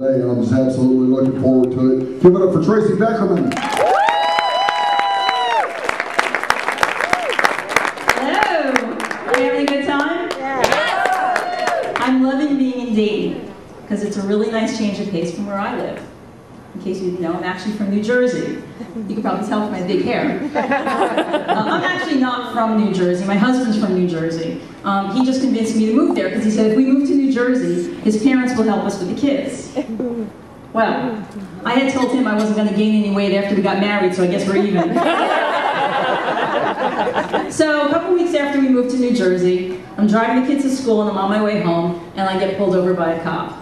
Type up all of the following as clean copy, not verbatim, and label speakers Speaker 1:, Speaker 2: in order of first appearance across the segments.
Speaker 1: And I'm just absolutely looking forward to it. Give it up for Tracy Beckerman.
Speaker 2: Hello. Are you having a good time? Yeah. I'm loving being in Dayton because it's a really nice change of pace from where I live. In case you didn't know, I'm actually from New Jersey. You can probably tell from my big hair. I'm actually not from New Jersey. My husband's from New Jersey. He just convinced me to move there because he said if we move to New Jersey, his parents will help us with the kids. Well, I had told him I wasn't going to gain any weight after we got married, so I guess we're even. So a couple weeks after we moved to New Jersey, I'm driving the kids to school and I'm on my way home, and I get pulled over by a cop.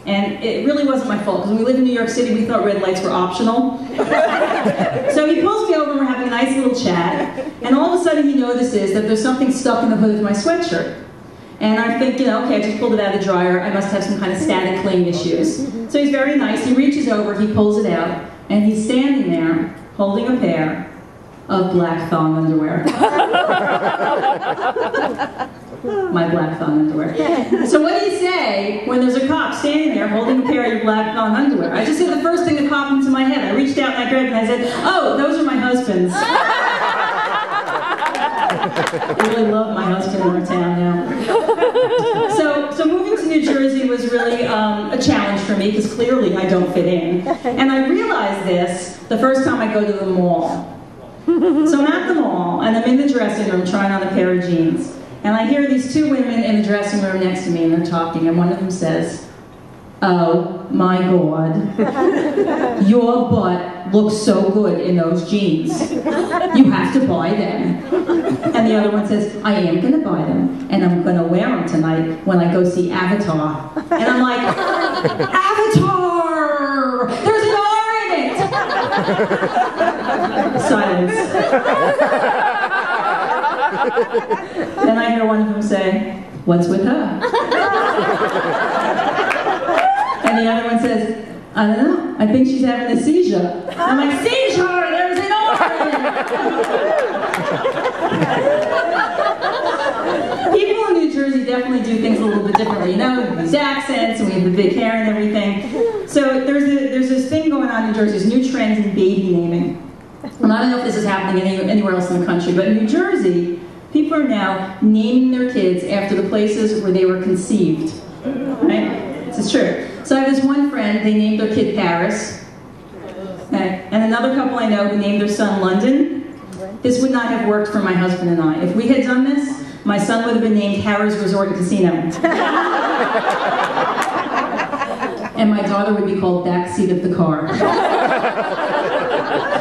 Speaker 2: And it really wasn't my fault, because when we lived in New York City, we thought red lights were optional. So he pulls me over, and we're having a nice little chat, and all of a sudden he notices that there's something stuck in the hood of my sweatshirt. And I think, you know, okay, I just pulled it out of the dryer, I must have some kind of static cling issues. So he's very nice, he reaches over, he pulls it out, and he's standing there holding a pair of black thong underwear. My black thong underwear. So what do you say when there's a cop standing there holding a pair of your black thong underwear? I just said the first thing that popped into my head. I reached out and I grabbed it and I said, oh, those are my husband's. I really love my husband in our town now. So moving to New Jersey was really a challenge for me because clearly I don't fit in. And I realized this the first time I go to the mall. So I'm at the mall and I'm in the dressing room trying on a pair of jeans. And I hear these two women in the dressing room next to me, and they're talking, and one of them says, oh my God, your butt looks so good in those jeans. You have to buy them. And the other one says, I am going to buy them, and I'm going to wear them tonight when I go see Avatar. And I'm like, Avatar! There's an R in it! Silence. Then I hear one of them say, what's with her? And the other one says, I don't know, I think she's having a seizure. I'm like, seizure, there's an R! People in New Jersey definitely do things a little bit differently. You know, these accents, and we have the big hair and everything. So there's this thing going on in New Jersey, there's new trends in baby naming. And I don't know if this is happening anywhere else in the country, but in New Jersey, people are now naming their kids after the places where they were conceived. Right? This is true. So I have this one friend, they named their kid Paris. Okay? And another couple I know who named their son London. This would not have worked for my husband and I. If we had done this, my son would have been named Harrah's Resort and Casino. And my daughter would be called Backseat of the Car.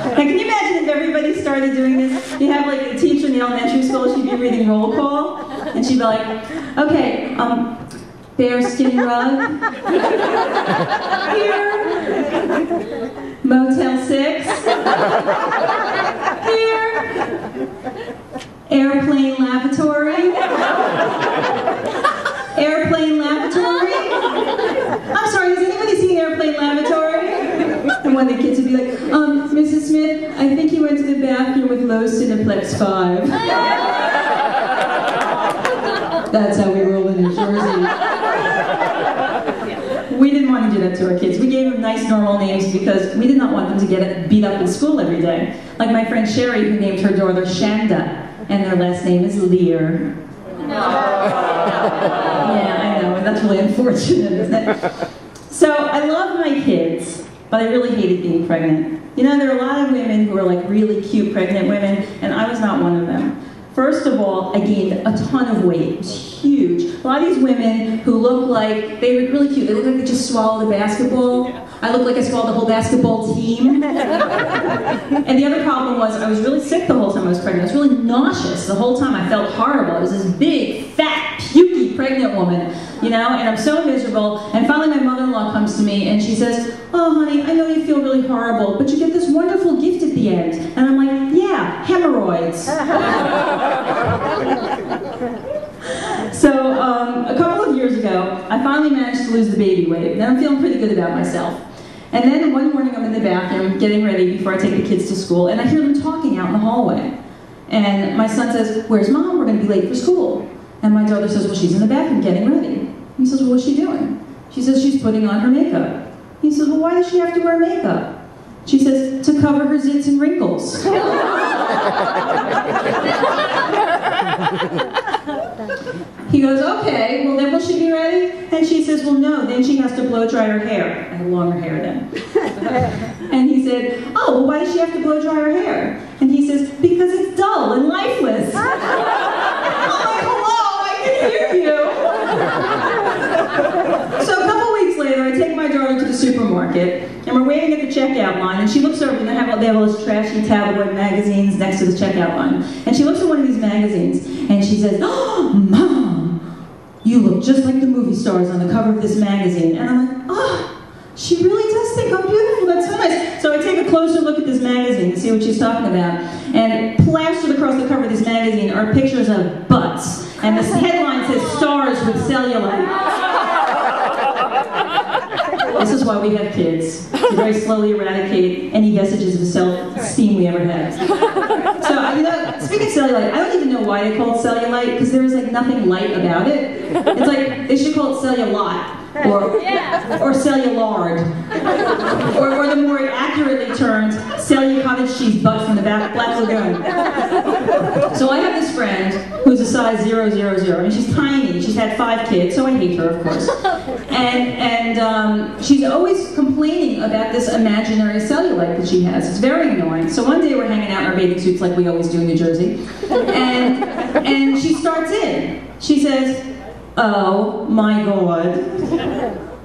Speaker 2: Now, can you imagine if everybody started doing this? You have like a teacher in the elementary school, she'd be reading roll call, and she'd be like, okay, bearskin rug, here, Motel 6, here, airplane lavatory, airplane lavatory. I'm sorry, has anybody seen airplane lavatory? And one of the kids would be like, Mrs. Smith, I think he went to the bathroom with low Cineplex 5. That's how we roll in New Jersey. We didn't want to do that to our kids. We gave them nice, normal names because we did not want them to get beat up in school every day. Like my friend Sherry, who named her daughter Shanda, and their last name is Lear. Yeah, I know, and that's really unfortunate, isn't it? So I love my kids, but I really hated being pregnant. You know, there are a lot of women who are like really cute pregnant women, and I was not one of them. First of all, I gained a ton of weight. It was huge. A lot of these women who look like, they were really cute. They look like they just swallowed a basketball. I looked like I swallowed the whole basketball team. And the other problem was I was really sick the whole time I was pregnant. I was really nauseous the whole time. I felt horrible. I was this big, fat, pukey pregnant woman, you know, and I'm so miserable. And finally my mother-in-law comes to me and she says, oh honey, I know you feel really horrible, but you get this wonderful gift at the end. And I'm like, yeah, hemorrhoids. So a couple of years ago, I finally managed to lose the baby weight, and I'm feeling pretty good about myself. And then one morning I'm in the bathroom getting ready before I take the kids to school, and I hear them talking out in the hallway. And my son says, where's mom? We're going to be late for school. And my daughter says, well, she's in the bathroom getting ready. He says, well, what's she doing? She says, she's putting on her makeup. He says, well, why does she have to wear makeup? She says, to cover her zits and wrinkles. He goes, okay, well then will she be ready? And she says, well no, then she has to blow dry her hair. I had longer hair then. And he said, oh, well why does she have to blow dry her hair? And he says, because it's dull and lifeless. I'm like, hello, I can hear you. So a couple weeks later, I take my daughter to the supermarket, and we're waiting at the checkout line, and she looks over, and they have all those trashy tabloid magazines next to the checkout line. And she looks at one of these magazines, and she says, oh, Mom, you look just like the movie stars on the cover of this magazine. And I'm like, oh, she really does think I'm beautiful, that's so nice. So I take a closer look at this magazine to see what she's talking about. And plastered across the cover of this magazine are pictures of butts. And the headline says, stars with cellulite. This is why we have kids, to very slowly eradicate any vestiges of self-esteem we ever had. So, you know, speaking of cellulite, I don't even know why they call it cellulite, because there is like nothing light about it. It's like, they should call it cellulite, or cellulard, or the more accurately termed, cellular cottage cheese butt from the Black Lagoon. So I have this friend who's a size 000, and she's tiny. She's had 5 kids, so I hate her, of course. And she's always complaining about this imaginary cellulite that she has. It's very annoying. So one day we're hanging out in our bathing suits like we always do in New Jersey, and she starts in. She says, oh my God,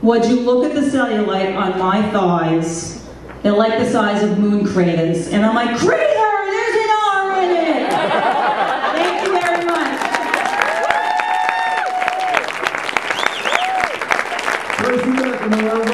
Speaker 2: would you look at the cellulite on my thighs? They're like the size of moon craters. And I'm like, crater, there's an R in it! Thank you very much.
Speaker 1: Tracy Beckerman.